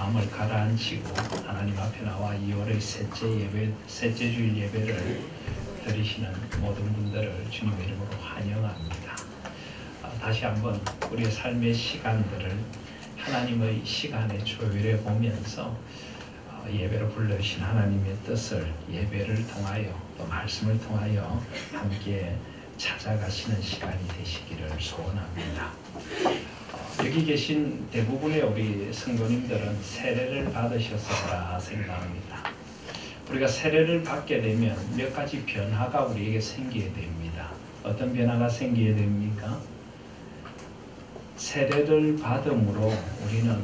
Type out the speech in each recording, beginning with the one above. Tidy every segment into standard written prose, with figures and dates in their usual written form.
마음을 가라앉히고 하나님 앞에 나와 2월의 셋째 주일 예배를 드리시는 모든 분들을 주님의 이름으로 환영합니다. 다시 한번 우리의 삶의 시간들을 하나님의 시간에 조율해 보면서 예배로 불러주신 하나님의 뜻을 예배를 통하여 또 말씀을 통하여 함께 찾아가시는 시간이 되시기를 소원합니다. 여기 계신 대부분의 우리 성도님들은 세례를 받으셨으리라 생각합니다. 우리가 세례를 받게 되면 몇 가지 변화가 우리에게 생기게 됩니다. 어떤 변화가 생기게 됩니까? 세례를 받음으로 우리는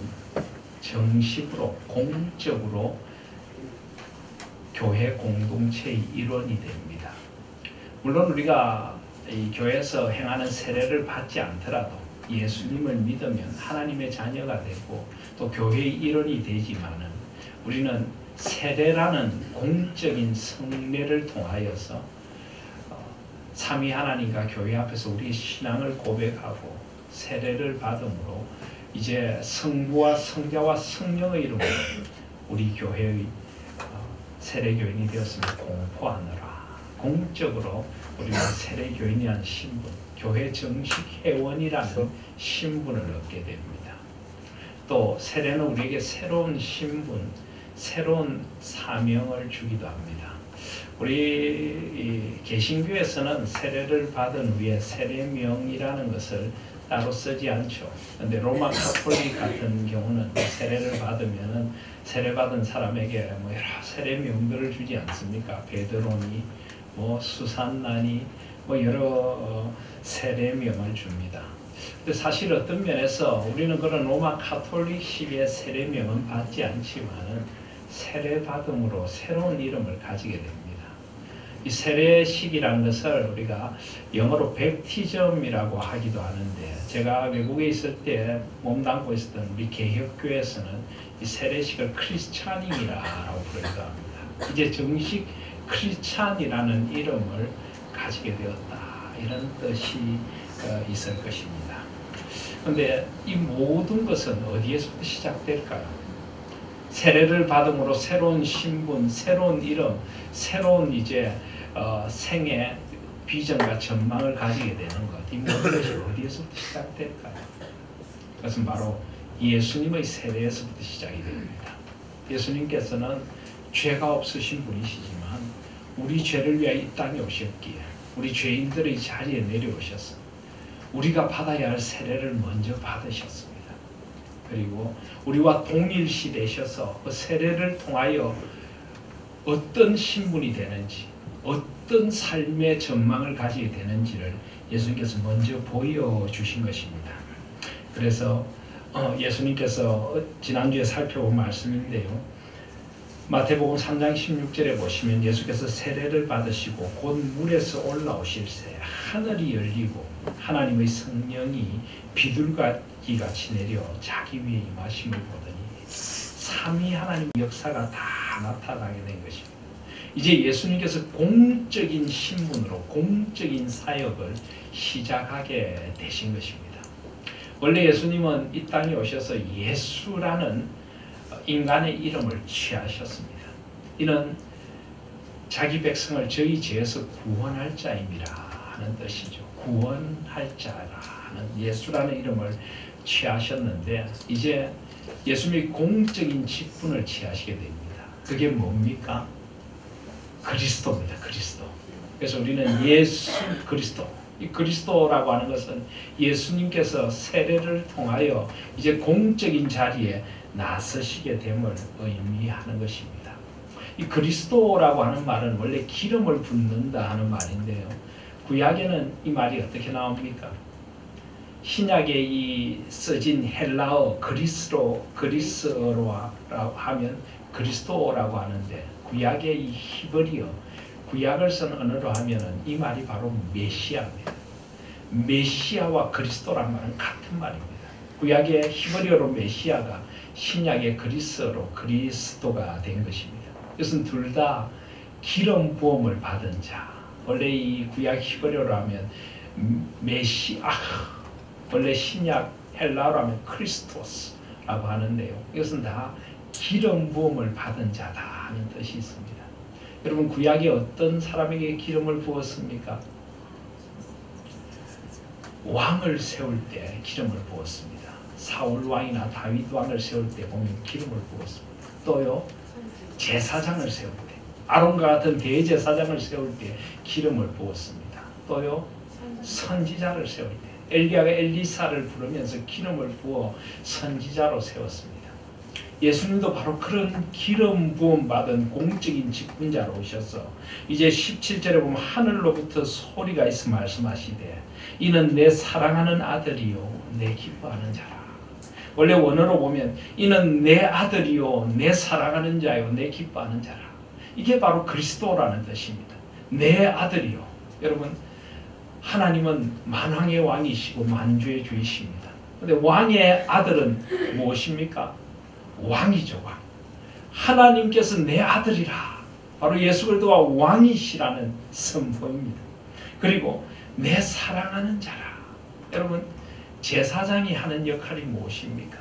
정식으로 공적으로 교회 공동체의 일원이 됩니다. 물론 우리가 이 교회에서 행하는 세례를 받지 않더라도 예수님을 믿으면 하나님의 자녀가 되고 또 교회의 일원이 되지만은 우리는 세례라는 공적인 성례를 통하여서 삼위 하나님과 교회 앞에서 우리의 신앙을 고백하고 세례를 받음으로 이제 성부와 성자와 성령의 이름으로 우리 교회의 세례교인이 되었음을 공포하느라 공적으로 우리가 세례교인이라는 신분, 교회 정식 회원이라는 신분을 얻게 됩니다. 또 세례는 우리에게 새로운 신분, 새로운 사명을 주기도 합니다. 우리 개신교에서는 세례를 받은 후에 세례명이라는 것을 따로 쓰지 않죠. 그런데 로마 카톨릭 같은 경우는 세례를 받으면은 세례받은 사람에게 여러 세례명들을 주지 않습니까? 베드로니, 수산나니, 여러 세례명을 줍니다. 근데 사실 어떤 면에서 우리는 그런 로마 카톨릭식의 세례명은 받지 않지만은 세례받음으로 새로운 이름을 가지게 됩니다. 이 세례식이라는 것을 우리가 영어로 백티즘이라고 하기도 하는데, 제가 외국에 있을 때 몸담고 있었던 우리 개혁교회에서는 이 세례식을 크리스찬닝이라고 부르기도 합니다. 이제 정식 크리스찬이라는 이름을 가지게 되었다, 이런 뜻이 있을 것입니다. 그런데 이 모든 것은 어디에서부터 시작될까요? 세례를 받음으로 새로운 신분, 새로운 이름, 새로운 이제 생애 비전과 전망을 가지게 되는 것, 이 모든 것이 어디에서부터 시작될까요? 그것은 바로 예수님의 세례에서부터 시작이 됩니다. 예수님께서는 죄가 없으신 분이시지만 우리 죄를 위하여 이 땅에 오셨기에 우리 죄인들의 자리에 내려오셔서 우리가 받아야 할 세례를 먼저 받으셨습니다. 그리고 우리와 동일시 되셔서 그 세례를 통하여 어떤 신분이 되는지, 어떤 삶의 전망을 가지게 되는지를 예수님께서 먼저 보여주신 것입니다. 그래서 예수님께서 지난주에 살펴본 말씀인데요. 마태복음 3장 16절에 보시면 예수께서 세례를 받으시고 곧 물에서 올라오실새 하늘이 열리고 하나님의 성령이 비둘기같이 내려 자기 위에 임하심을 보더니 삼위 하나님의 역사가 다 나타나게 된 것입니다. 이제 예수님께서 공적인 신분으로 공적인 사역을 시작하게 되신 것입니다. 원래 예수님은 이 땅에 오셔서 예수라는 인간의 이름을 취하셨습니다. 이는 자기 백성을 저희 죄에서 구원할 자임이라 하는 뜻이죠. 구원할 자라는 예수라는 이름을 취하셨는데 이제 예수님이 공적인 직분을 취하시게 됩니다. 그게 뭡니까? 그리스도입니다. 그리스도. 그래서 우리는 예수 그리스도, 이 그리스도라고 하는 것은 예수님께서 세례를 통하여 이제 공적인 자리에 나서시게 됨을 의미하는 것입니다. 이 그리스도라고 하는 말은 원래 기름을 붓는다 하는 말인데요. 구약에는 이 말이 어떻게 나옵니까? 신약에 이 써진 헬라어 그리스어라고 하면 그리스도라고 하는데, 구약의 이 히브리어, 구약을 쓴 언어로 하면은 이 말이 바로 메시아입니다. 메시아와 그리스도란 말은 같은 말입니다. 구약의 히브리어로 메시아가 신약의 그리스어로 그리스도가 된 것입니다. 이것은 둘 다 기름 부음을 받은 자. 원래 이 구약 히브리어로 하면 메시아, 원래 신약 헬라어로 하면 크리스토스라고 하는데요. 이것은 다 기름 부음을 받은 자다 하는 뜻이 있습니다. 여러분, 구약에 어떤 사람에게 기름을 부었습니까? 왕을 세울 때 기름을 부었습니다. 사울 왕이나 다윗 왕을 세울 때 보면 기름을 부었습니다. 또요, 제사장을 세울 때, 아론과 같은 대제사장을 세울 때 기름을 부었습니다. 또요, 선지자를 세울 때 엘리야가 엘리사를 부르면서 기름을 부어 선지자로 세웠습니다. 예수님도 바로 그런 기름 부음 받은 공적인 직분자로 오셔서 이제 17절에 보면 하늘로부터 소리가 있어 말씀하시되 이는 내 사랑하는 아들이요 내 기뻐하는 자라. 원래 원어로 보면 이는 내 아들이요 내 사랑하는 자요 내 기뻐하는 자라. 이게 바로 그리스도라는 뜻입니다. 내 아들이요. 여러분, 하나님은 만왕의 왕이시고 만주의 주이십니다. 그런데 왕의 아들은 무엇입니까? 왕이죠, 왕. 하나님께서 내 아들이라. 바로 예수 그리스도가 왕이시라는 선포입니다. 그리고 내 사랑하는 자라. 여러분, 제사장이 하는 역할이 무엇입니까?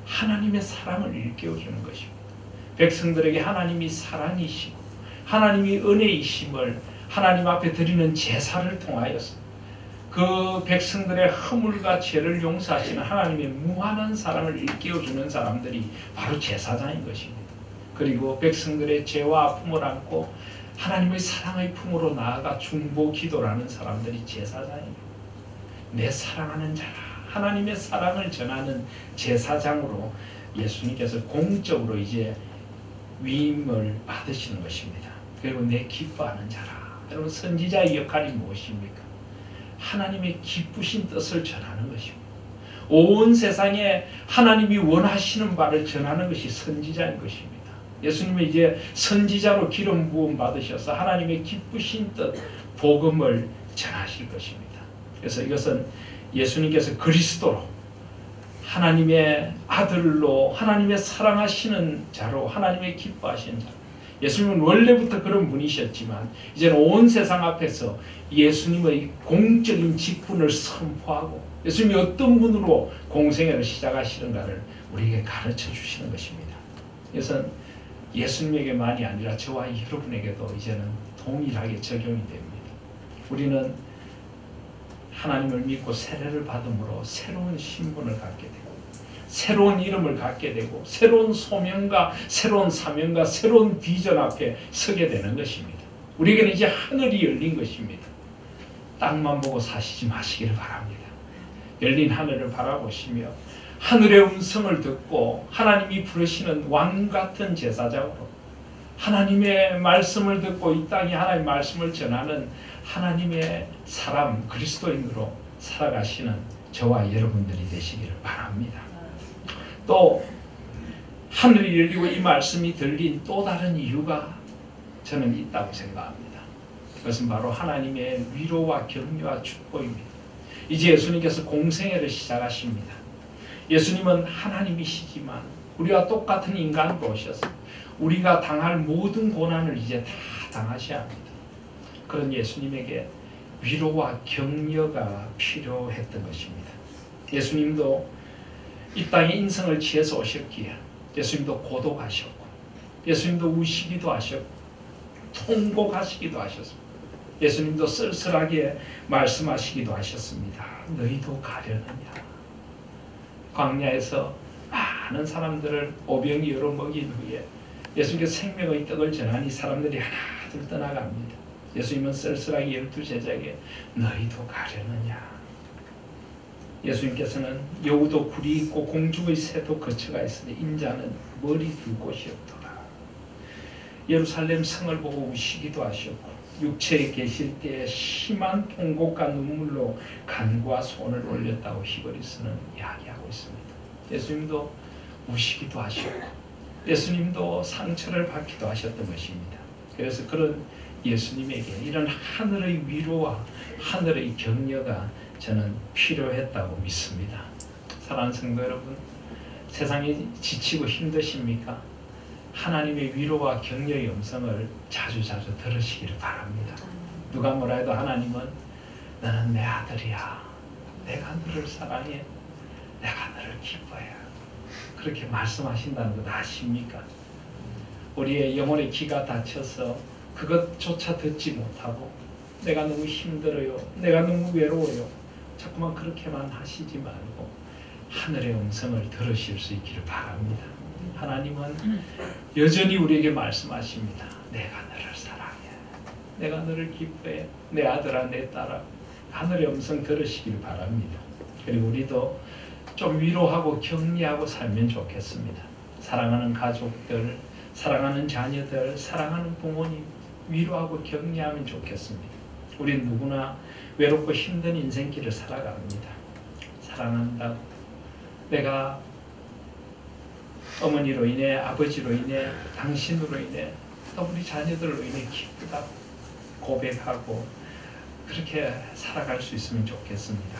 하나님의 사랑을 일깨워주는 것입니다. 백성들에게 하나님이 사랑이시고 하나님이 은혜이심을 하나님 앞에 드리는 제사를 통하여서 그 백성들의 허물과 죄를 용서하시는 하나님의 무한한 사랑을 일깨워주는 사람들이 바로 제사장인 것입니다. 그리고 백성들의 죄와 아픔을 안고 하나님의 사랑의 품으로 나아가 중보 기도를 하는 사람들이 제사장입니다. 내 사랑하는 자라. 하나님의 사랑을 전하는 제사장으로 예수님께서 공적으로 이제 위임을 받으시는 것입니다. 그리고 내 기뻐하는 자라. 여러분, 선지자의 역할이 무엇입니까? 하나님의 기쁘신 뜻을 전하는 것입니다. 온 세상에 하나님이 원하시는 바를 전하는 것이 선지자인 것입니다. 예수님은 이제 선지자로 기름 부음 받으셔서 하나님의 기쁘신 뜻, 복음을 전하실 것입니다. 그래서 이것은 예수님께서 그리스도로 하나님의 아들로 하나님의 사랑하시는 자로 하나님의 기뻐하시는 자. 예수님은 원래부터 그런 분이셨지만 이제는 온 세상 앞에서 예수님의 공적인 직분을 선포하고 예수님이 어떤 분으로 공생애를 시작하시는가를 우리에게 가르쳐 주시는 것입니다. 그래서 예수님에게만이 아니라 저와 여러분에게도 이제는 동일하게 적용이 됩니다. 우리는 하나님을 믿고 세례를 받음으로 새로운 신분을 갖게 되고 새로운 이름을 갖게 되고 새로운 소명과 새로운 사명과 새로운 비전 앞에 서게 되는 것입니다. 우리에게는 이제 하늘이 열린 것입니다. 땅만 보고 사시지 마시기를 바랍니다. 열린 하늘을 바라보시며 하늘의 음성을 듣고 하나님이 부르시는 왕 같은 제사장으로 하나님의 말씀을 듣고 이 땅에 하나님의 말씀을 전하는 하나님의 사람 그리스도인으로 살아가시는 저와 여러분들이 되시기를 바랍니다. 또 하늘이 열리고 이 말씀이 들린 또 다른 이유가 저는 있다고 생각합니다. 그것은 바로 하나님의 위로와 격려와 축복입니다. 이제 예수님께서 공생애를 시작하십니다. 예수님은 하나님이시지만 우리와 똑같은 인간으로 오셔서 우리가 당할 모든 고난을 이제 다 당하셔야 합니다. 그런 예수님에게 위로와 격려가 필요했던 것입니다. 예수님도 이 땅에 인생을 취해서 오셨기에 예수님도 고독하셨고 예수님도 우시기도 하셨고 통곡하시기도 하셨습니다. 예수님도 쓸쓸하게 말씀하시기도 하셨습니다. 너희도 가려느냐. 광야에서 많은 사람들을 오병이 여러 먹인 후에 예수님께서 생명의 떡을 전하니 사람들이 하나둘 떠나갑니다. 예수님은 쓸쓸하게 12제자에게 너희도 가려느냐. 예수님께서는 여우도 굴이 있고 공중의 새도 거처가 있으니 인자는 머리 둘 곳이 없더라. 예루살렘 성을 보고 우시기도 하셨고 육체에 계실 때에 심한 통곡과 눈물로 간과 손을 올렸다고 히브리서는 이야기하고 있습니다. 예수님도 우시기도 하셨고 예수님도 상처를 받기도 하셨던 것입니다. 그래서 그런 예수님에게 이런 하늘의 위로와 하늘의 격려가 저는 필요했다고 믿습니다. 사랑하는 성도 여러분, 세상이 지치고 힘드십니까? 하나님의 위로와 격려의 음성을 자주 들으시기를 바랍니다. 누가 뭐라 해도 하나님은 너는 내 아들이야. 내가 너를 사랑해. 내가 너를 기뻐해. 그렇게 말씀하신다는 것 아십니까? 우리의 영혼의 귀가 닫혀서 그것조차 듣지 못하고 내가 너무 힘들어요, 내가 너무 외로워요, 자꾸만 그렇게만 하시지 말고 하늘의 음성을 들으실 수 있기를 바랍니다. 하나님은 여전히 우리에게 말씀하십니다. 내가 너를 사랑해, 내가 너를 기뻐해, 내 아들아 내 딸아. 하늘의 음성 들으시기를 바랍니다. 그리고 우리도 좀 위로하고 격려하고 살면 좋겠습니다. 사랑하는 가족들, 사랑하는 자녀들, 사랑하는 부모님 위로하고 격려하면 좋겠습니다. 우린 누구나 외롭고 힘든 인생길을 살아갑니다. 사랑한다고, 내가 어머니로 인해, 아버지로 인해, 당신으로 인해, 또 우리 자녀들로 인해 기쁘다고 고백하고 그렇게 살아갈 수 있으면 좋겠습니다.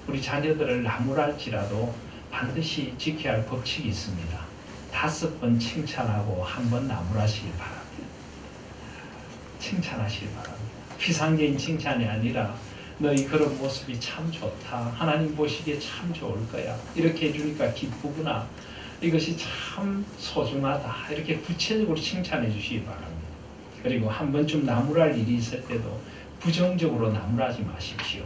우리 자녀들을 나무랄지라도 반드시 지켜야 할 법칙이 있습니다. 5번 칭찬하고 1번 나무라시길 바랍니다. 칭찬하시길 바랍니다. 피상적인 칭찬이 아니라 너희 그런 모습이 참 좋다, 하나님 보시기에 참 좋을 거야, 이렇게 해주니까 기쁘구나, 이것이 참 소중하다, 이렇게 구체적으로 칭찬해 주시기 바랍니다. 그리고 한 번쯤 나무랄 일이 있을 때도 부정적으로 나무라지 마십시오.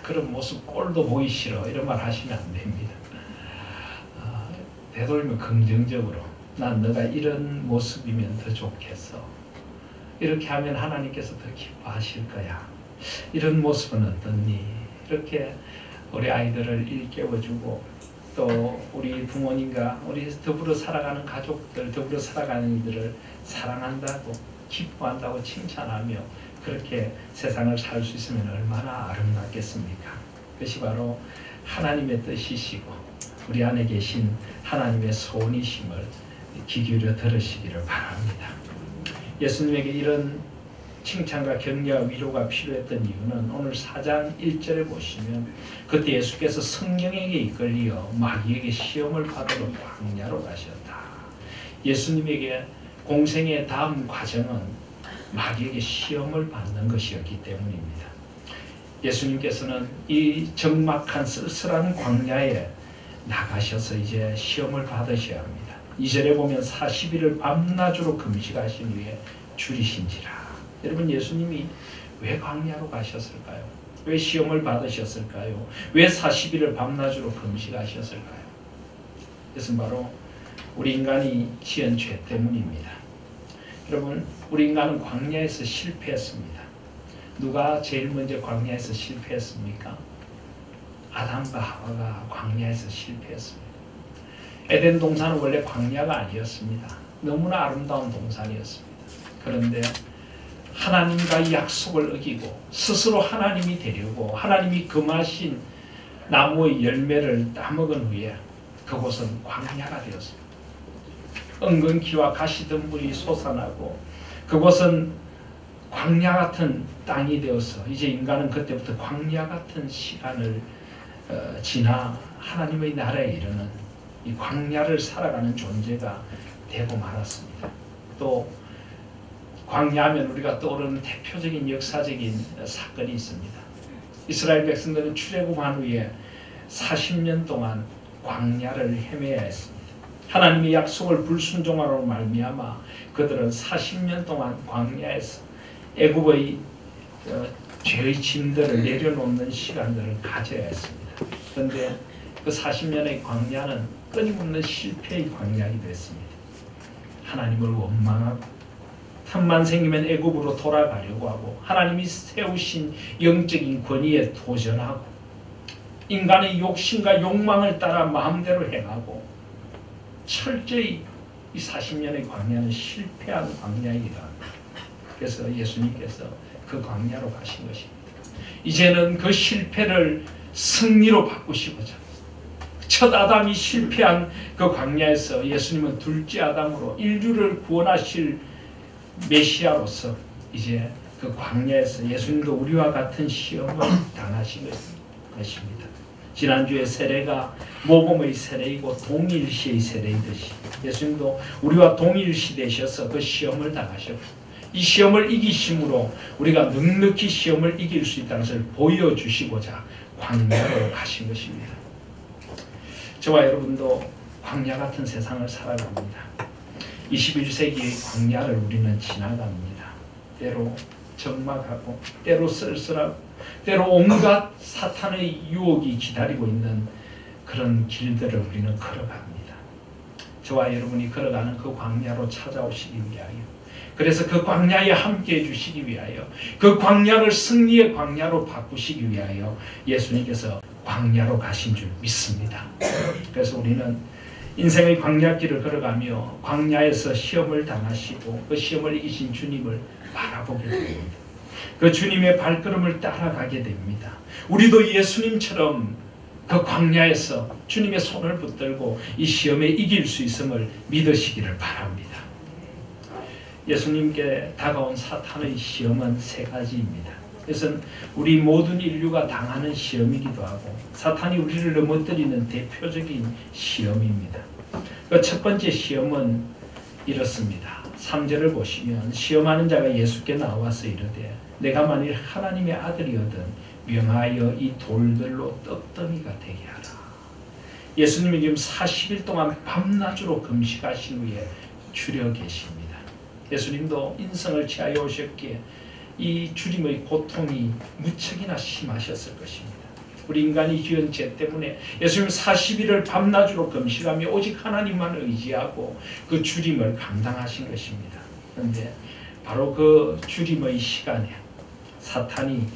그런 모습 꼴도 보기 싫어, 이런 말 하시면 안 됩니다. 되도록이면 긍정적으로, 난 너가 이런 모습이면 더 좋겠어, 이렇게 하면 하나님께서 더 기뻐하실 거야, 이런 모습은 어떻니, 이렇게 우리 아이들을 일깨워주고 또 우리 부모님과 우리 더불어 살아가는 가족들, 더불어 살아가는 이들을 사랑한다고 기뻐한다고 칭찬하며 그렇게 세상을 살 수 있으면 얼마나 아름답겠습니까? 그것이 바로 하나님의 뜻이시고 우리 안에 계신 하나님의 소원이심을 귀 기울여 들으시기를 바랍니다. 예수님에게 이런 칭찬과 격려와 위로가 필요했던 이유는 오늘 4장 1절에 보시면 그때 예수께서 성령에게 이끌려 마귀에게 시험을 받으러 광야로 가셨다. 예수님에게 공생의 다음 과정은 마귀에게 시험을 받는 것이었기 때문입니다. 예수님께서는 이 적막한 쓸쓸한 광야에 나가셔서 이제 시험을 받으셔야 합니다. 2절에 보면 40일을 밤낮으로 금식하신 후에 줄이신지라. 여러분, 예수님이 왜 광야로 가셨을까요? 왜 시험을 받으셨을까요? 왜 40일을 밤낮으로 금식하셨을까요? 그것은 바로 우리 인간이 지은 죄 때문입니다. 여러분, 우리 인간은 광야에서 실패했습니다. 누가 제일 먼저 광야에서 실패했습니까? 아담과 하와가 광야에서 실패했습니다. 에덴 동산은 원래 광야가 아니었습니다. 너무나 아름다운 동산이었습니다. 그런데 하나님과의 약속을 어기고 스스로 하나님이 되려고 하나님이 금하신 나무의 열매를 따먹은 후에 그곳은 광야가 되었습니다. 은근기와 가시덤불이 솟아나고 그곳은 광야 같은 땅이 되어서 이제 인간은 그때부터 광야 같은 시간을 지나 하나님의 나라에 이르는 이 광야를 살아가는 존재가 되고 말았습니다. 또 광야하면 우리가 떠오르는 대표적인 역사적인 사건이 있습니다. 이스라엘 백성들은 출애굽한 후에 40년 동안 광야를 헤매야 했습니다. 하나님의 약속을 불순종하로 말미암아 그들은 40년 동안 광야에서 애굽의 죄의 짐들을 내려놓는 시간들을 가져야 했습니다. 그런데 그 40년의 광야는 끊임없는 실패의 광야가 됐습니다. 하나님을 원망하고 틈만 생기면 애굽으로 돌아가려고 하고 하나님이 세우신 영적인 권위에 도전하고 인간의 욕심과 욕망을 따라 마음대로 행하고 철저히 이 40년의 광야는 실패한 광야이다. 그래서 예수님께서 그 광야로 가신 것입니다. 이제는 그 실패를 승리로 바꾸시고자 첫 아담이 실패한 그 광야에서 예수님은 둘째 아담으로 인류를 구원하실 메시아로서 이제 그 광야에서 예수님도 우리와 같은 시험을 당하신 것입니다. 지난주에 세례가 모범의 세례이고 동일시의 세례이듯이 예수님도 우리와 동일시 되셔서 그 시험을 당하셨고 이 시험을 이기심으로 우리가 넉넉히 시험을 이길 수 있다는 것을 보여주시고자 광야로 가신 것입니다. 저와 여러분도 광야 같은 세상을 살아갑니다. 21세기의 광야를 우리는 지나갑니다. 때로 적막하고 때로 쓸쓸하고 때로 온갖 사탄의 유혹이 기다리고 있는 그런 길들을 우리는 걸어갑니다. 저와 여러분이 걸어가는 그 광야로 찾아오시기 위하여, 그래서 그 광야에 함께해 주시기 위하여, 그 광야를 승리의 광야로 바꾸시기 위하여 예수님께서 광야로 가신 줄 믿습니다. 그래서 우리는 인생의 광야길을 걸어가며 광야에서 시험을 당하시고 그 시험을 이기신 주님을 바라보게 됩니다. 그 주님의 발걸음을 따라가게 됩니다. 우리도 예수님처럼 그 광야에서 주님의 손을 붙들고 이 시험에 이길 수 있음을 믿으시기를 바랍니다. 예수님께 다가온 사탄의 시험은 세 가지입니다. 그것은 우리 모든 인류가 당하는 시험이기도 하고 사탄이 우리를 넘어뜨리는 대표적인 시험입니다. 그 첫 번째 시험은 이렇습니다. 3절을 보시면 시험하는 자가 예수께 나와서 이르되 내가 만일 하나님의 아들이거든 명하여 이 돌들로 떡더미가 되게 하라. 예수님이 지금 40일 동안 밤낮으로 금식하신 후에 주려 계십니다. 예수님도 인성을 취하여 오셨기에 이 주님의 고통이 무척이나 심하셨을 것입니다. 우리 인간이 지은 죄 때문에 예수님 40일을 밤낮으로 금식하며 오직 하나님만 의지하고 그 주님을 감당하신 것입니다. 그런데 바로 그 주님의 시간에 사탄이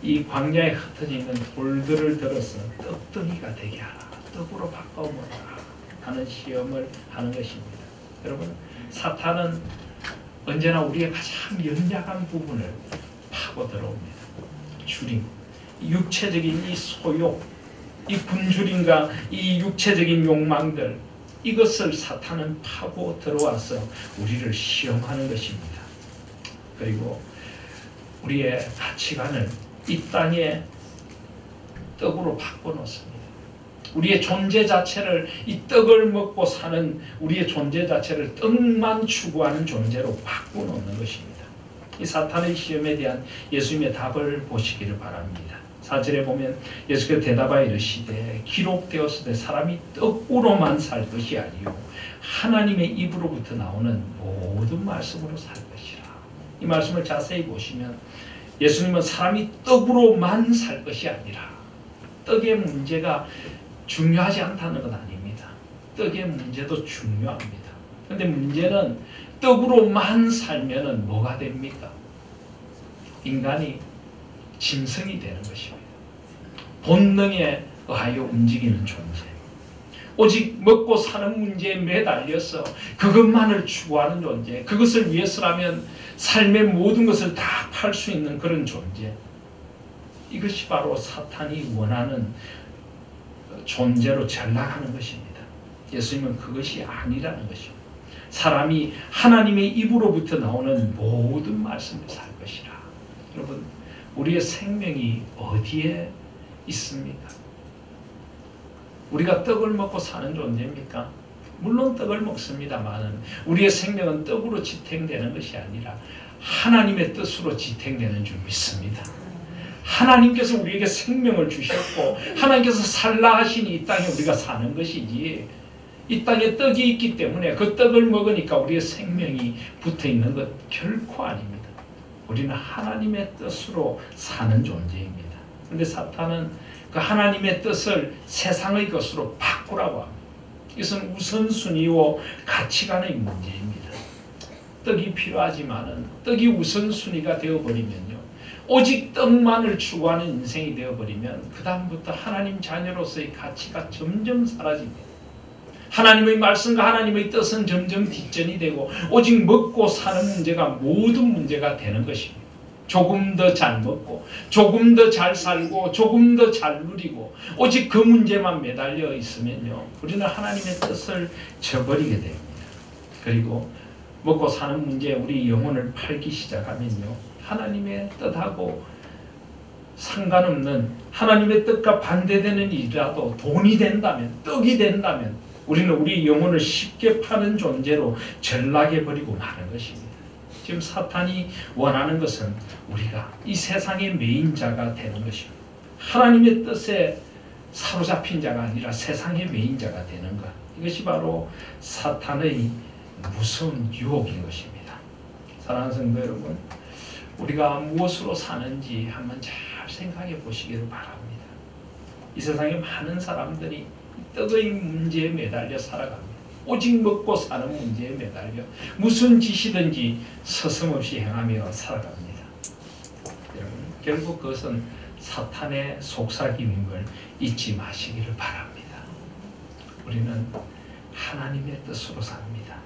이 광야에 흩어져 있는 돌들을 들어서 떡덩이가 되게 하라, 떡으로 바꿔먹어라 하는 시험을 하는 것입니다. 여러분, 사탄은 언제나 우리의 가장 연약한 부분을 파고 들어옵니다. 주림, 육체적인 이 소욕, 이 굶주림과 이 육체적인 욕망들, 이것을 사탄은 파고 들어와서 우리를 시험하는 것입니다. 그리고 우리의 가치관을 이 땅에 떡으로 바꿔놓습니다. 우리의 존재 자체를 이 떡을 먹고 사는 우리의 존재 자체를 떡만 추구하는 존재로 바꿔놓는 것입니다. 이 사탄의 시험에 대한 예수님의 답을 보시기를 바랍니다. 4절에 보면 예수께서 대답하여 이르시되 기록되었으되 사람이 떡으로만 살 것이 아니요 하나님의 입으로부터 나오는 모든 말씀으로 살 것이라. 이 말씀을 자세히 보시면 예수님은 사람이 떡으로만 살 것이 아니라, 떡의 문제가 중요하지 않다는 건 아닙니다. 떡의 문제도 중요합니다. 그런데 문제는 떡으로만 살면은 뭐가 됩니까? 인간이 짐승이 되는 것입니다. 본능에 의하여 움직이는 존재. 오직 먹고 사는 문제에 매달려서 그것만을 추구하는 존재. 그것을 위해서라면 삶의 모든 것을 다 팔 수 있는 그런 존재. 이것이 바로 사탄이 원하는 존재로 전락하는 것입니다. 예수님은 그것이 아니라는 것입니다. 사람이 하나님의 입으로부터 나오는 모든 말씀을 살 것이라. 여러분, 우리의 생명이 어디에 있습니까? 우리가 떡을 먹고 사는 존재입니까? 물론 떡을 먹습니다만 우리의 생명은 떡으로 지탱되는 것이 아니라 하나님의 뜻으로 지탱되는 줄 믿습니다. 하나님께서 우리에게 생명을 주셨고 하나님께서 살라 하시니 이 땅에 우리가 사는 것이지, 이 땅에 떡이 있기 때문에 그 떡을 먹으니까 우리의 생명이 붙어있는 것 결코 아닙니다. 우리는 하나님의 뜻으로 사는 존재입니다. 그런데 사탄은 그 하나님의 뜻을 세상의 것으로 바꾸라고 합니다. 이것은 우선순위와 가치관의 문제입니다. 떡이 필요하지만은 떡이 우선순위가 되어버리면요, 오직 떡만을 추구하는 인생이 되어버리면 그 다음부터 하나님 자녀로서의 가치가 점점 사라집니다. 하나님의 말씀과 하나님의 뜻은 점점 뒷전이 되고 오직 먹고 사는 문제가 모든 문제가 되는 것입니다. 조금 더 잘 먹고 조금 더 잘 살고 조금 더 잘 누리고 오직 그 문제만 매달려 있으면요, 우리는 하나님의 뜻을 저버리게 됩니다. 그리고 먹고 사는 문제에 우리 영혼을 팔기 시작하면요, 하나님의 뜻하고 상관없는 하나님의 뜻과 반대되는 일이라도 돈이 된다면, 떡이 된다면 우리는 우리 영혼을 쉽게 파는 존재로 전락해버리고 마는 것입니다. 지금 사탄이 원하는 것은 우리가 이 세상의 메인자가 되는 것입니다. 하나님의 뜻에 사로잡힌 자가 아니라 세상의 매인자가 되는 것, 이것이 바로 사탄의 무서운 유혹인 것입니다. 사랑하는 성도 여러분, 우리가 무엇으로 사는지 한번 잘 생각해 보시기를 바랍니다. 이 세상에 많은 사람들이 떡의 문제에 매달려 살아갑니다. 오직 먹고 사는 문제에 매달려 무슨 짓이든지 서슴없이 행하며 살아갑니다. 여러분, 결국 그것은 사탄의 속삭임임을 잊지 마시기를 바랍니다. 우리는 하나님의 뜻으로 삽니다.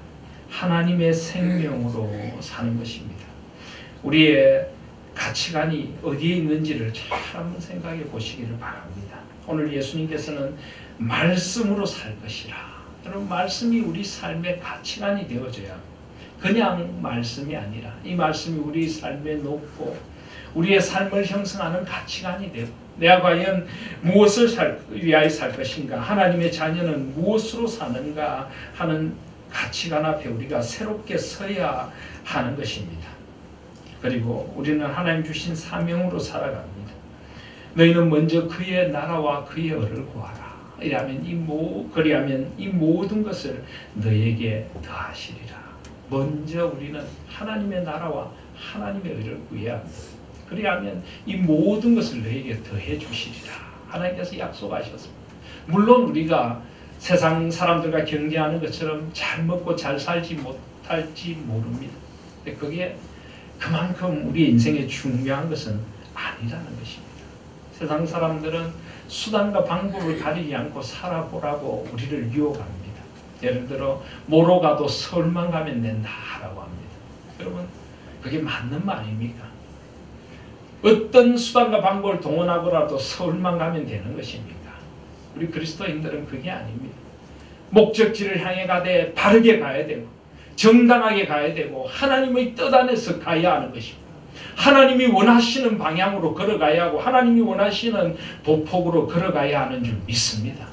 하나님의 생명으로 사는 것입니다. 우리의 가치관이 어디에 있는지를 잘 한번 생각해 보시기를 바랍니다. 오늘 예수님께서는 말씀으로 살 것이라. 여러분, 말씀이 우리 삶의 가치관이 되어져야, 그냥 말씀이 아니라 이 말씀이 우리 삶에 놓고 우리의 삶을 형성하는 가치관이 되고, 내가 과연 무엇을 위하여 살 것인가, 하나님의 자녀는 무엇으로 사는가 하는 가치관 앞에 우리가 새롭게 서야 하는 것입니다. 그리고 우리는 하나님 주신 사명으로 살아갑니다. 너희는 먼저 그의 나라와 그의 의를 구하라. 그리하면 이 모든 것을 너에게 더하시리라. 먼저 우리는 하나님의 나라와 하나님의 의를 구해야 합니다. 그리하면 이 모든 것을 너에게 더해 주시리라. 하나님께서 약속하셨습니다. 물론 우리가 세상 사람들과 경쟁하는 것처럼 잘 먹고 잘 살지 못할지 모릅니다. 근데 그게 그만큼 우리 인생에 중요한 것은 아니라는 것입니다. 세상 사람들은 수단과 방법을 가리지 않고 살아보라고 우리를 유혹합니다. 예를 들어 뭐로 가도 서울만 가면 된다라고 합니다. 여러분, 그게 맞는 말입니까? 어떤 수단과 방법을 동원하고라도 서울만 가면 되는 것입니까? 우리 그리스도인들은 그게 아닙니다. 목적지를 향해 가되 바르게 가야 되고 정당하게 가야 되고 하나님의 뜻 안에서 가야 하는 것입니다. 하나님이 원하시는 방향으로 걸어가야 하고 하나님이 원하시는 보폭으로 걸어가야 하는 줄 믿습니다.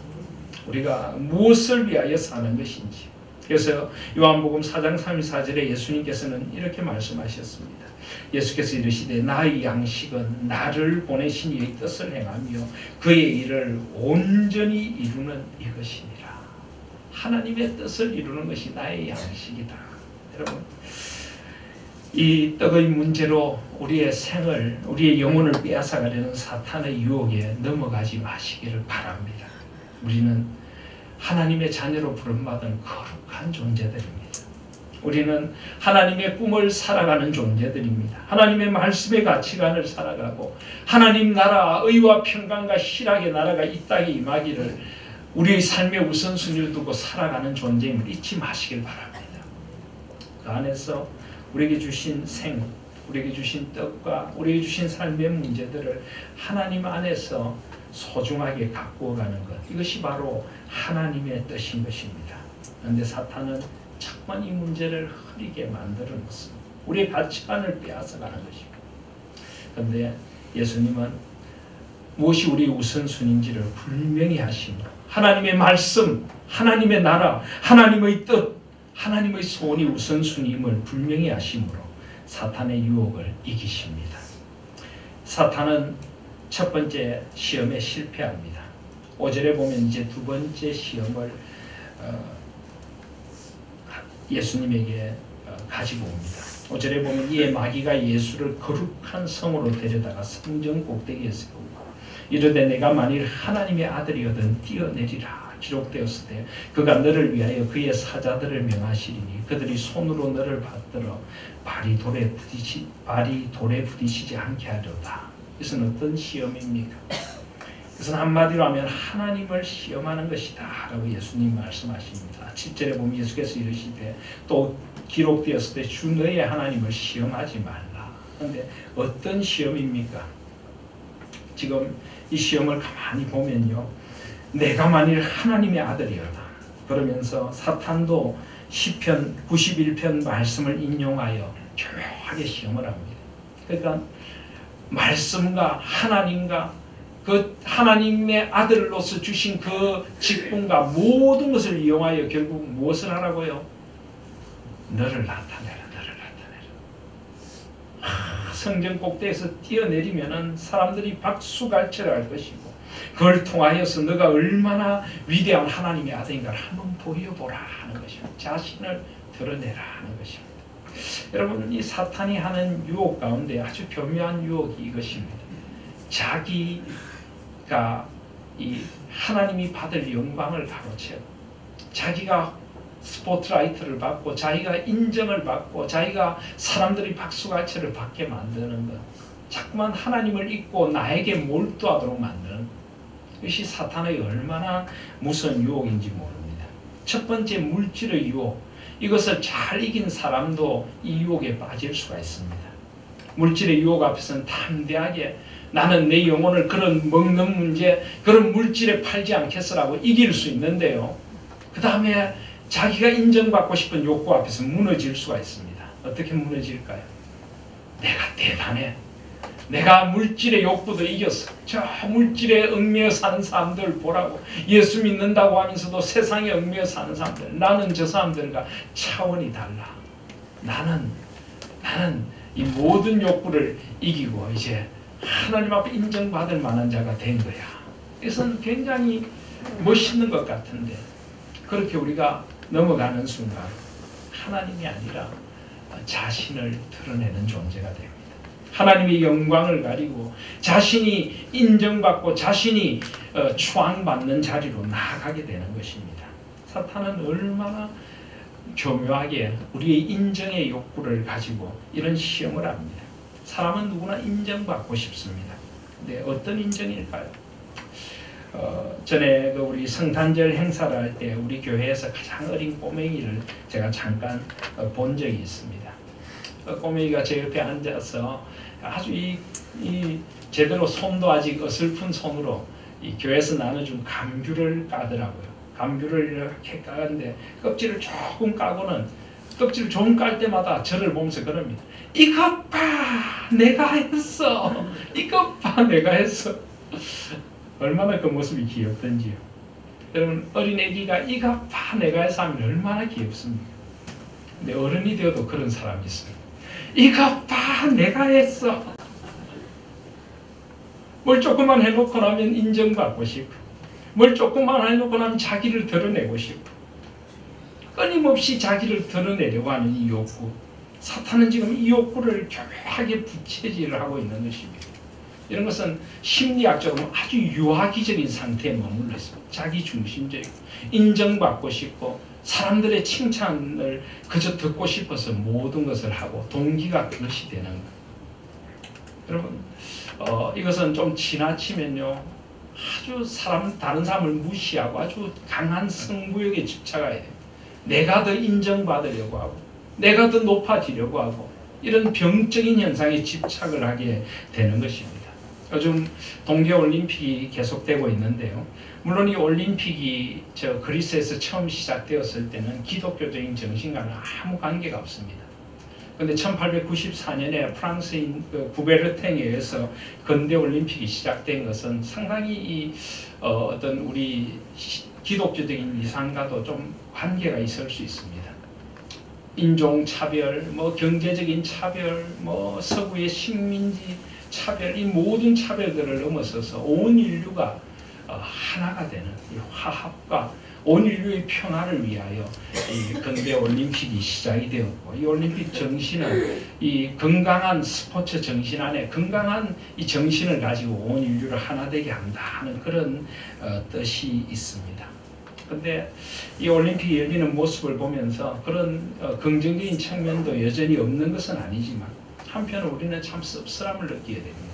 우리가 무엇을 위하여 사는 것인지. 그래서 요한복음 4장 34절에 예수님께서는 이렇게 말씀하셨습니다. 예수께서 이르시되 나의 양식은 나를 보내신 이의 뜻을 행하며 그의 일을 온전히 이루는 이것이니라. 하나님의 뜻을 이루는 것이 나의 양식이다. 여러분, 이 떡의 문제로 우리의 생을, 우리의 영혼을 빼앗아가려는 사탄의 유혹에 넘어가지 마시기를 바랍니다. 우리는 하나님의 자녀로 부름받은 거룩한 존재들입니다. 우리는 하나님의 꿈을 살아가는 존재들입니다. 하나님의 말씀의 가치관을 살아가고 하나님 나라, 의와 평강과 희락의 나라가 이 땅에 임하기를 우리의 삶의 우선순위를 두고 살아가는 존재임을 잊지 마시길 바랍니다. 그 안에서 우리에게 주신 생, 우리에게 주신 떡과 우리에게 주신 삶의 문제들을 하나님 안에서 소중하게 가꾸어 가는 것, 이것이 바로 하나님의 뜻인 것입니다. 그런데 사탄은 자꾸만 이 문제를 흐리게 만들어 놓습니다. 우리의 가치관을 빼앗아가는 것입니다. 그런데 예수님은 무엇이 우리의 우선순위인지를 분명히 하십니다. 하나님의 말씀, 하나님의 나라, 하나님의 뜻, 하나님의 소원이 우선순위임을 분명히 하심으로 사탄의 유혹을 이기십니다. 사탄은 첫 번째 시험에 실패합니다. 5절에 보면 이제 두 번째 시험을 예수님에게 가지고 옵니다. 5절에 보면 이에 마귀가 예수를 거룩한 성으로 데려다가 성전 꼭대기에 세우고 이르되 내가 만일 하나님의 아들이거든 뛰어내리라. 기록되었을 때 그가 너를 위하여 그의 사자들을 명하시리니 그들이 손으로 너를 받들어 발이 돌에 부딪히지 않게 하려다. 이것은 어떤 시험입니까? 그것은 한마디로 하면 하나님을 시험하는 것이다 라고 예수님 말씀하십니다. 7절에 보면 예수께서 이르시되 또 기록되었을 때 주 너의 하나님을 시험하지 말라. 그런데 어떤 시험입니까? 지금 이 시험을 가만히 보면요, 내가 만일 하나님의 아들이었다 그러면서 사탄도 시편 91편 말씀을 인용하여 교묘하게 시험을 합니다. 그러니까 말씀과 하나님과 그 하나님의 아들로서 주신 그 직분과 모든 것을 이용하여 결국 무엇을 하라고요? 너를 나타내라. 성전 꼭대기에서 뛰어내리면은 사람들이 박수갈채를 할 것이고 그걸 통하여서 너가 얼마나 위대한 하나님의 아들인가를 한번 보여보라 하는 것입니다. 자신을 드러내라 하는 것입니다. 여러분, 이 사탄이 하는 유혹 가운데 아주 교묘한 유혹이 이것입니다. 자기가 이 하나님이 받을 영광을 가로채고 자기가 스포트라이트를 받고 자기가 인정을 받고 자기가 사람들이 박수갈채를 받게 만드는 것, 자꾸만 하나님을 잊고 나에게 몰두하도록 만드는 이것이 사탄의 얼마나 무서운 유혹인지 모릅니다. 첫 번째, 물질의 유혹. 이것을 잘 이긴 사람도 이 유혹에 빠질 수가 있습니다. 물질의 유혹 앞에서는 담대하게 나는 내 영혼을 그런 먹는 문제, 그런 물질에 팔지 않겠어라고 이길 수 있는데요. 그 다음에 자기가 인정받고 싶은 욕구 앞에서 무너질 수가 있습니다. 어떻게 무너질까요? 내가 대단해. 내가 물질의 욕구도 이겼어. 저 물질에 얽매여 사는 사람들 보라고. 예수 믿는다고 하면서도 세상에 얽매여 사는 사람들. 나는 저 사람들과 차원이 달라. 나는 이 모든 욕구를 이기고 이제 하나님 앞에 인정받을 만한 자가 된 거야. 이것은 굉장히 멋있는 것 같은데 그렇게 우리가 넘어가는 순간 하나님이 아니라 자신을 드러내는 존재가 됩니다. 하나님의 영광을 가리고 자신이 인정받고 자신이 추앙받는 자리로 나아가게 되는 것입니다. 사탄은 얼마나 교묘하게 우리의 인정의 욕구를 가지고 이런 시험을 합니다. 사람은 누구나 인정받고 싶습니다. 근데 어떤 인정일까요? 전에 우리 성탄절 행사를 할 때 우리 교회에서 가장 어린 꼬맹이를 제가 잠깐 본 적이 있습니다. 꼬맹이가 제 옆에 앉아서 아주 이 제대로 손도 아직 어설픈 손으로 이 교회에서 나눠준 감귤을 까더라고요. 감귤을 이렇게 까는데 껍질을 조금 까고는 껍질을 좀 깔 때마다 저를 보면서 그럽니다. 이것 봐, 내가 했어. 이것 봐, 내가 했어. 얼마나 그 모습이 귀엽던지요. 여러분, 어린애기가 이것 봐, 내가 해서 하면 얼마나 귀엽습니까? 근데 어른이 되어도 그런 사람이 있어요. 이것 봐, 내가 했어. 뭘 조금만 해놓고 나면 인정받고 싶고, 뭘 조금만 해놓고 나면 자기를 드러내고 싶고, 끊임없이 자기를 드러내려고 하는 이 욕구. 사탄은 지금 이 욕구를 교묘하게 부채질을 하고 있는 것입니다. 이런 것은 심리학적으로 아주 유아기적인 상태에 머물러 있습니다. 자기 중심적이고 인정받고 싶고 사람들의 칭찬을 그저 듣고 싶어서 모든 것을 하고 동기가 그것이 되는 것. 여러분, 이것은 좀 지나치면요 아주 다른 사람을 무시하고 아주 강한 승부욕에 집착해야 돼요. 내가 더 인정받으려고 하고 내가 더 높아지려고 하고 이런 병적인 현상에 집착을 하게 되는 것입니다. 요즘 동계올림픽이 계속되고 있는데요. 물론 이 올림픽이 그리스에서 처음 시작되었을 때는 기독교적인 정신과는 아무 관계가 없습니다. 그런데 1894년에 프랑스인 구베르탱에 의해서 근대올림픽이 시작된 것은 상당히 어떤 우리 기독교적인 이상과도 좀 관계가 있을 수 있습니다. 인종차별, 경제적인 차별, 서구의 식민지 차별, 이 모든 차별들을 넘어서서 온 인류가 하나가 되는 이 화합과 온 인류의 평화를 위하여 이 근대 올림픽이 시작이 되었고, 이 올림픽 정신은 이 건강한 스포츠 정신 안에 건강한 이 정신을 가지고 온 인류를 하나 되게 한다 하는 그런 뜻이 있습니다. 그런데 이 올림픽이 열리는 모습을 보면서 그런 긍정적인 측면도 여전히 없는 것은 아니지만 한편으로 우리는 참 씁쓸함을 느끼게 됩니다.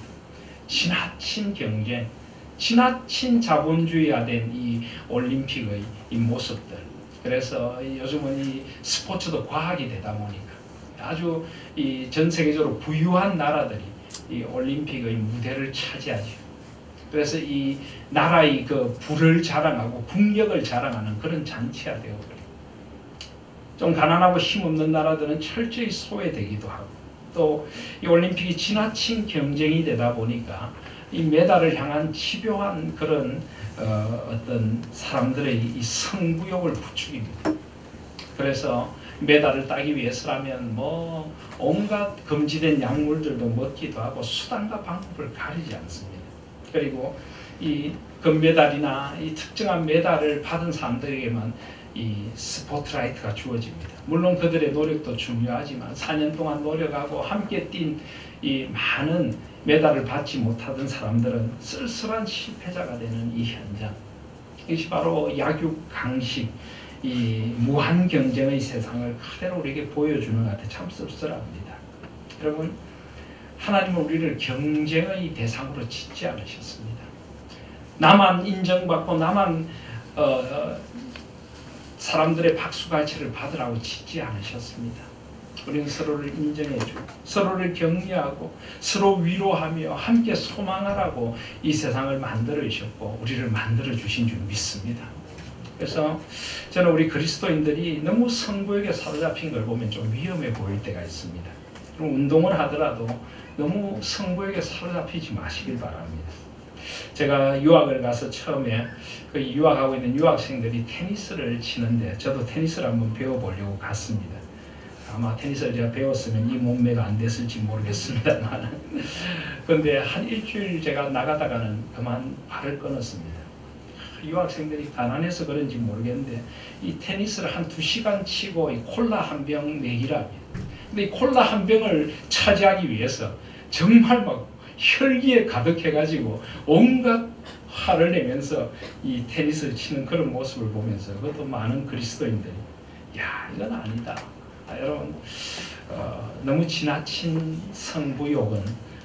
지나친 경쟁, 지나친 자본주의화된 이 올림픽의 이 모습들. 그래서 요즘은 이 스포츠도 과학이 되다 보니까 아주 이 전 세계적으로 부유한 나라들이 이 올림픽의 무대를 차지하죠. 그래서 이 나라의 그 부를 자랑하고 국력을 자랑하는 그런 잔치가 되어버려요. 좀 가난하고 힘없는 나라들은 철저히 소외되기도 하고, 또 이 올림픽이 지나친 경쟁이 되다 보니까 이 메달을 향한 집요한 그런 어떤 사람들의 이 승부욕을 부추깁니다. 그래서 메달을 따기 위해서라면 온갖 금지된 약물들도 먹기도 하고 수단과 방법을 가리지 않습니다. 그리고 이 금메달이나 이 특정한 메달을 받은 사람들에게만 이 스포트라이트가 주어집니다. 물론 그들의 노력도 중요하지만 4년 동안 노력하고 함께 뛴 이 많은 메달을 받지 못하던 사람들은 쓸쓸한 실패자가 되는 이 현장, 이것이 바로 약육 강식, 이 무한 경쟁의 세상을 그대로 우리에게 보여주는 것 같아 참 씁쓸합니다. 여러분, 하나님은 우리를 경쟁의 대상으로 짓지 않으셨습니다. 나만 인정받고 나만 사람들의 박수갈채를 받으라고 짓지 않으셨습니다. 우리는 서로를 인정해주고 서로를 격려하고 서로 위로하며 함께 소망하라고 이 세상을 만들어 주셨고 우리를 만들어 주신 줄 믿습니다. 그래서 저는 우리 그리스도인들이 너무 성부에게 사로잡힌 걸 보면 좀 위험해 보일 때가 있습니다. 그럼 운동을 하더라도 너무 성부에게 사로잡히지 마시길 바랍니다. 제가 유학을 가서 처음에 그 유학하고 있는 유학생들이 테니스를 치는데 저도 테니스를 한번 배워보려고 갔습니다. 아마 테니스를 제가 배웠으면 이 몸매가 안 됐을지 모르겠습니다만 그런데 한 일주일 제가 나가다가는 그만 발을 끊었습니다. 유학생들이 가난해서 그런지 모르겠는데 이 테니스를 한 2시간 치고 이 콜라 한 병 내기랍니다. 근데 이 콜라 한 병을 차지하기 위해서 정말 막 혈기에 가득해가지고 온갖 화를 내면서 이 테니스를 치는 그런 모습을 보면서 그것도 많은 그리스도인들이 야 이건 아니다. 여러분 너무 지나친 성부욕은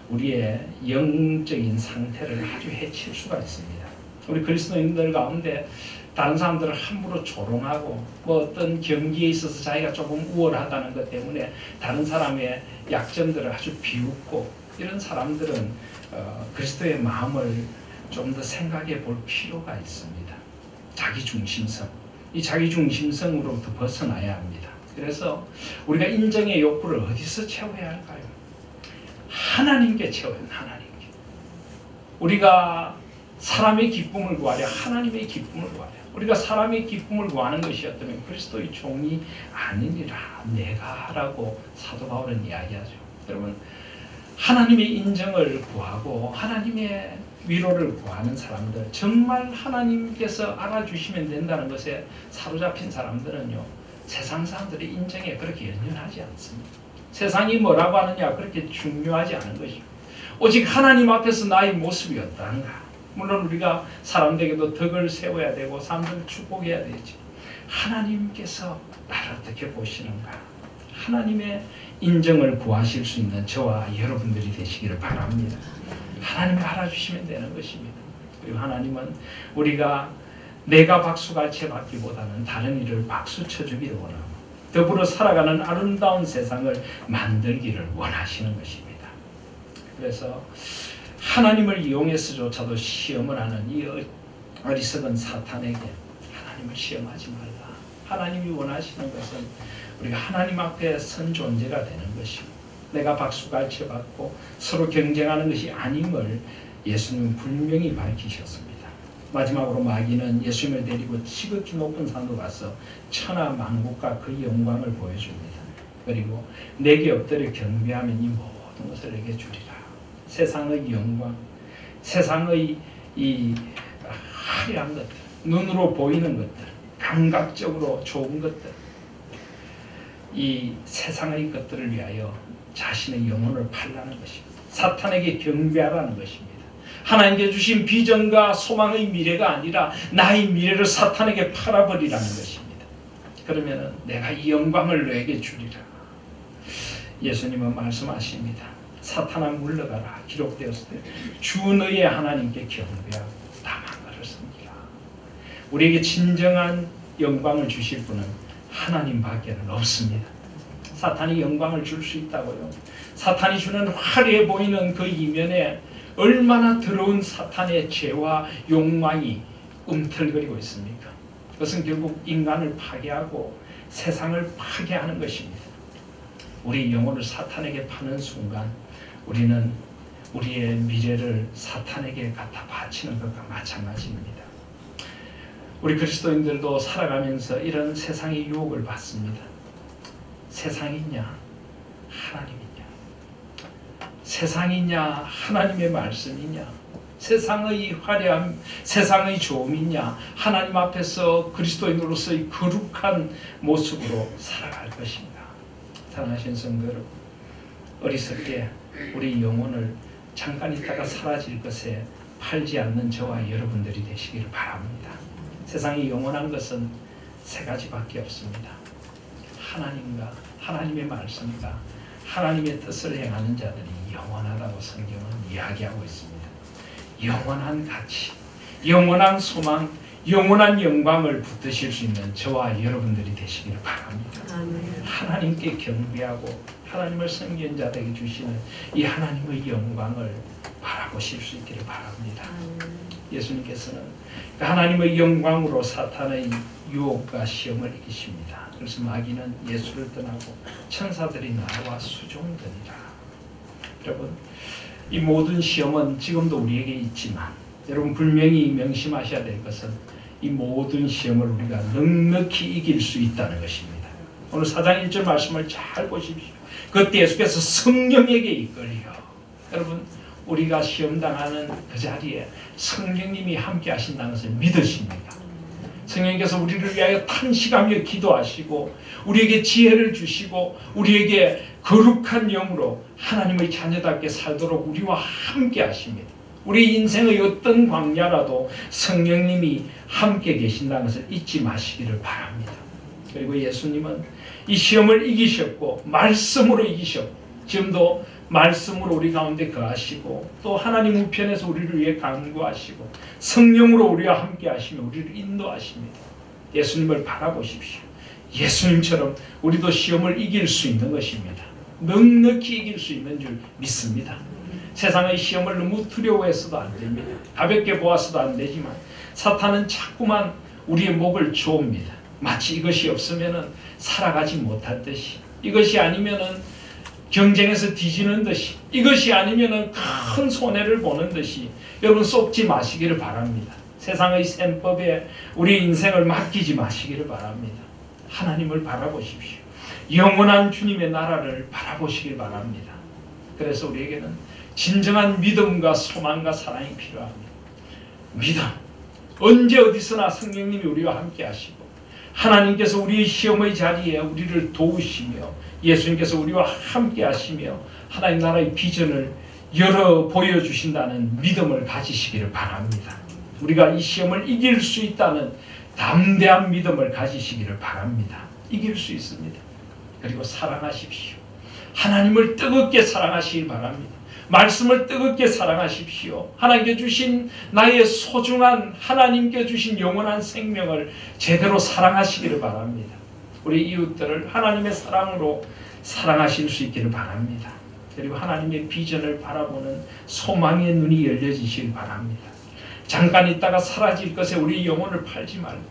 우리의 영적인 상태를 아주 해칠 수가 있습니다. 우리 그리스도인들 가운데 다른 사람들을 함부로 조롱하고 뭐 어떤 경기에 있어서 자기가 조금 우월하다는 것 때문에 다른 사람의 약점들을 아주 비웃고 이런 사람들은 그리스도의 마음을 좀 더 생각해 볼 필요가 있습니다. 자기중심성, 이 자기중심성으로부터 벗어나야 합니다. 그래서 우리가 인정의 욕구를 어디서 채워야 할까요? 하나님께 채워야 합니다. 하나님께. 우리가 사람의 기쁨을 구하려 하나님의 기쁨을 구하려. 우리가 사람의 기쁨을 구하는 것이었다면 그리스도의 종이 아니니라 내가 라고 사도 바울은 이야기하죠. 여러분, 하나님의 인정을 구하고 하나님의 위로를 구하는 사람들, 정말 하나님께서 알아주시면 된다는 것에 사로잡힌 사람들은요, 세상 사람들의 인정에 그렇게 연연하지 않습니다. 세상이 뭐라고 하느냐 그렇게 중요하지 않은 것이고 오직 하나님 앞에서 나의 모습이 어떠한가. 물론 우리가 사람들에게도 덕을 세워야 되고 사람들을 축복해야 되지. 하나님께서 나를 어떻게 보시는가. 하나님의 인정을 구하실 수 있는 저와 여러분들이 되시기를 바랍니다. 하나님이 알아주시면 되는 것입니다. 그리고 하나님은 우리가 내가 박수갈채 받기보다는 다른 이를 박수 쳐주기를 원하고 더불어 살아가는 아름다운 세상을 만들기를 원하시는 것입니다. 그래서 하나님을 이용해서조차도 시험을 하는 이 어리석은 사탄에게 하나님을 시험하지 말라. 하나님이 원하시는 것은 우리가 하나님 앞에 선 존재가 되는 것이고 내가 박수갈채 받고 서로 경쟁하는 것이 아님을 예수님은 분명히 밝히셨습니다. 마지막으로 마귀는 예수님을 데리고 지극히 높은 산으로 가서 천하 만국과 그 영광을 보여줍니다. 그리고 내게 엎드려 경배하면 이 모든 것을 내게 주리라. 세상의 영광, 세상의 이 화려한 것들, 눈으로 보이는 것들, 감각적으로 좋은 것들, 이 세상의 것들을 위하여 자신의 영혼을 팔라는 것입니다. 사탄에게 경배하라는 것입니다. 하나님께 주신 비전과 소망의 미래가 아니라 나의 미래를 사탄에게 팔아버리라는 것입니다. 그러면 내가 이 영광을 너에게 주리라. 예수님은 말씀하십니다. 사탄아 물러가라. 기록되었을 때 주 너의 하나님께 경배하고 다만 그를 섬기라. 우리에게 진정한 영광을 주실 분은 하나님밖에는 없습니다. 사탄이 영광을 줄 수 있다고요. 사탄이 주는 화려해 보이는 그 이면에 얼마나 더러운 사탄의 죄와 욕망이 움틀거리고 있습니까? 그것은 결국 인간을 파괴하고 세상을 파괴하는 것입니다. 우리 영혼을 사탄에게 파는 순간 우리는 우리의 미래를 사탄에게 갖다 바치는 것과 마찬가지입니다. 우리 그리스도인들도 살아가면서 이런 세상의 유혹을 받습니다. 세상이냐 하나님이냐, 세상이냐 하나님의 말씀이냐, 세상의 화려함, 세상의 좋음이냐, 하나님 앞에서 그리스도인으로서의 거룩한 모습으로 살아갈 것인가. 사랑하신 성도 여러분, 어리석게 우리 영혼을 잠깐 있다가 사라질 것에 팔지 않는 저와 여러분들이 되시기를 바랍니다. 세상이 영원한 것은 세 가지밖에 없습니다. 하나님과 하나님의 말씀과 하나님의 뜻을 행하는 자들이 영원하다고 성경은 이야기하고 있습니다. 영원한 가치, 영원한 소망, 영원한 영광을 붙드실 수 있는 저와 여러분들이 되시기를 바랍니다. 하나님께 경배하고 하나님을 섬기는 자들에게 주시는 이 하나님의 영광을 바라보실 수 있기를 바랍니다. 예수님께서는 그 하나님의 영광으로 사탄의 유혹과 시험을 이기십니다. 그래서 마귀는 예수를 떠나고 천사들이 나와 수종되니라. 여러분, 이 모든 시험은 지금도 우리에게 있지만 여러분 분명히 명심하셔야 될 것은 이 모든 시험을 우리가 넉넉히 이길 수 있다는 것입니다. 오늘 4장 1절 말씀을 잘 보십시오. 그때 예수께서 성령에게 이끌려. 여러분, 우리가 시험당하는 그 자리에 성령님이 함께 하신다는 것을 믿으십니까? 성령께서 우리를 위하여 탄식하며 기도하시고 우리에게 지혜를 주시고 우리에게 거룩한 영으로 하나님의 자녀답게 살도록 우리와 함께 하십니다. 우리 인생의 어떤 광야라도 성령님이 함께 계신다는 것을 잊지 마시기를 바랍니다. 그리고 예수님은 이 시험을 이기셨고 말씀으로 이기셨고 지금도 말씀으로 우리 가운데 거하시고 또 하나님 우편에서 우리를 위해 간구하시고 성령으로 우리와 함께 하시며 우리를 인도하십니다. 예수님을 바라보십시오. 예수님처럼 우리도 시험을 이길 수 있는 것입니다. 넉넉히 이길 수 있는 줄 믿습니다. 세상의 시험을 너무 두려워해서도 안 됩니다. 가볍게 보아서도 안 되지만 사탄은 자꾸만 우리의 목을 조읍니다. 마치 이것이 없으면 살아가지 못할 듯이, 이것이 아니면 경쟁에서 뒤지는 듯이, 이것이 아니면 큰 손해를 보는 듯이 여러분 쏟지 마시기를 바랍니다. 세상의 셈법에 우리 인생을 맡기지 마시기를 바랍니다. 하나님을 바라보십시오. 영원한 주님의 나라를 바라보시길 바랍니다. 그래서 우리에게는 진정한 믿음과 소망과 사랑이 필요합니다. 믿음. 언제 어디서나 성령님이 우리와 함께 하시고 하나님께서 우리의 시험의 자리에 우리를 도우시며 예수님께서 우리와 함께 하시며 하나님 나라의 비전을 열어 보여주신다는 믿음을 가지시기를 바랍니다. 우리가 이 시험을 이길 수 있다는 담대한 믿음을 가지시기를 바랍니다. 이길 수 있습니다. 그리고 사랑하십시오. 하나님을 뜨겁게 사랑하시길 바랍니다. 말씀을 뜨겁게 사랑하십시오. 하나님께 주신 나의 소중한 하나님께 주신 영원한 생명을 제대로 사랑하시기를 바랍니다. 우리 이웃들을 하나님의 사랑으로 사랑하실 수 있기를 바랍니다. 그리고 하나님의 비전을 바라보는 소망의 눈이 열려지시길 바랍니다. 잠깐 있다가 사라질 것에 우리 영혼을 팔지 말고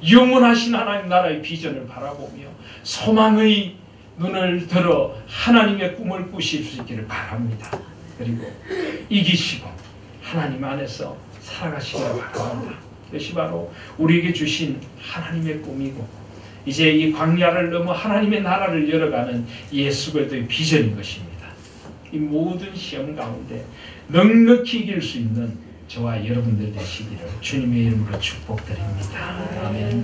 영원하신 하나님 나라의 비전을 바라보며 소망의 눈을 들어 하나님의 꿈을 꾸실 수 있기를 바랍니다. 그리고 이기시고 하나님 안에서 살아가시기를 바랍니다. 그것이 바로 우리에게 주신 하나님의 꿈이고 이제 이 광야를 넘어 하나님의 나라를 열어가는 예수 그리스도의 비전인 것입니다. 이 모든 시험 가운데 넉넉히 이길 수 있는 저와 여러분들 되시기를 주님의 이름으로 축복드립니다. 아멘.